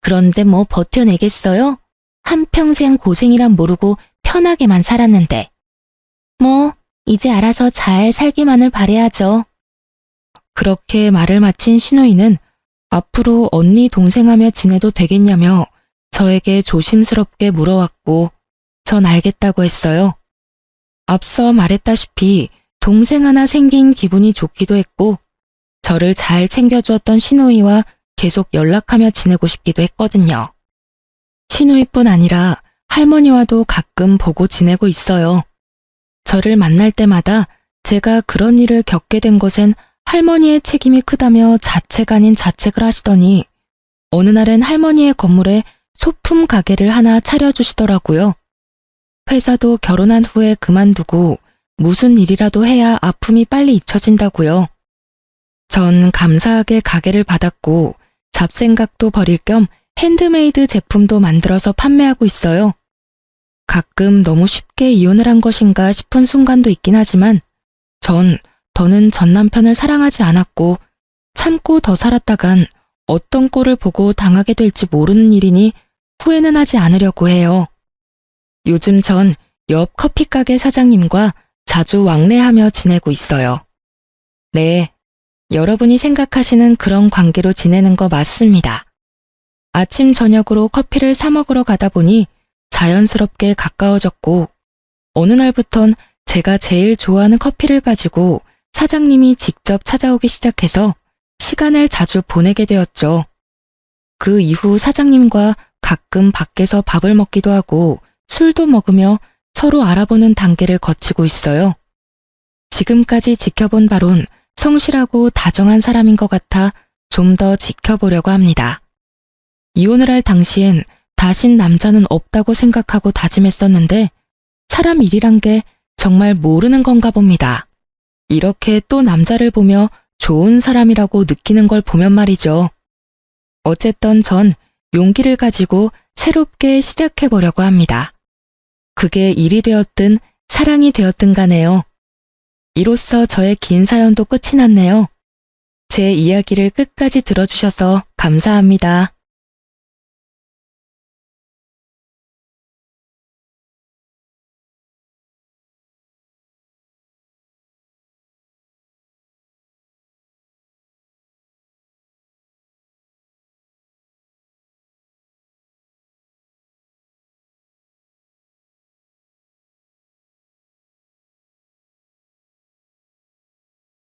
그런데 뭐 버텨내겠어요? 한평생 고생이란 모르고 편하게만 살았는데. 뭐 이제 알아서 잘 살기만을 바라야죠. 그렇게 말을 마친 시누이는 앞으로 언니 동생하며 지내도 되겠냐며 저에게 조심스럽게 물어왔고 전 알겠다고 했어요. 앞서 말했다시피 동생 하나 생긴 기분이 좋기도 했고 저를 잘 챙겨주었던 시누이와 계속 연락하며 지내고 싶기도 했거든요. 시누이뿐 아니라 할머니와도 가끔 보고 지내고 있어요. 저를 만날 때마다 제가 그런 일을 겪게 된 것엔 할머니의 책임이 크다며 자책 아닌 자책을 하시더니 어느 날엔 할머니의 건물에 소품 가게를 하나 차려주시더라고요. 회사도 결혼한 후에 그만두고 무슨 일이라도 해야 아픔이 빨리 잊혀진다고요. 전 감사하게 가게를 받았고 잡생각도 버릴 겸 핸드메이드 제품도 만들어서 판매하고 있어요. 가끔 너무 쉽게 이혼을 한 것인가 싶은 순간도 있긴 하지만 더는 전 남편을 사랑하지 않았고 참고 더 살았다간 어떤 꼴을 보고 당하게 될지 모르는 일이니 후회는 하지 않으려고 해요. 요즘 전 옆 커피가게 사장님과 자주 왕래하며 지내고 있어요. 네, 여러분이 생각하시는 그런 관계로 지내는 거 맞습니다. 아침 저녁으로 커피를 사 먹으러 가다 보니 자연스럽게 가까워졌고 어느 날부턴 제가 제일 좋아하는 커피를 가지고 사장님이 직접 찾아오기 시작해서 시간을 자주 보내게 되었죠. 그 이후 사장님과 가끔 밖에서 밥을 먹기도 하고 술도 먹으며 서로 알아보는 단계를 거치고 있어요. 지금까지 지켜본 바론 성실하고 다정한 사람인 것 같아 좀 더 지켜보려고 합니다. 이혼을 할 당시엔 다신 남자는 없다고 생각하고 다짐했었는데 사람 일이란 게 정말 모르는 건가 봅니다. 이렇게 또 남자를 보며 좋은 사람이라고 느끼는 걸 보면 말이죠. 어쨌든 전 용기를 가지고 새롭게 시작해보려고 합니다. 그게 일이 되었든 사랑이 되었든 간에요. 이로써 저의 긴 사연도 끝이 났네요. 제 이야기를 끝까지 들어주셔서 감사합니다.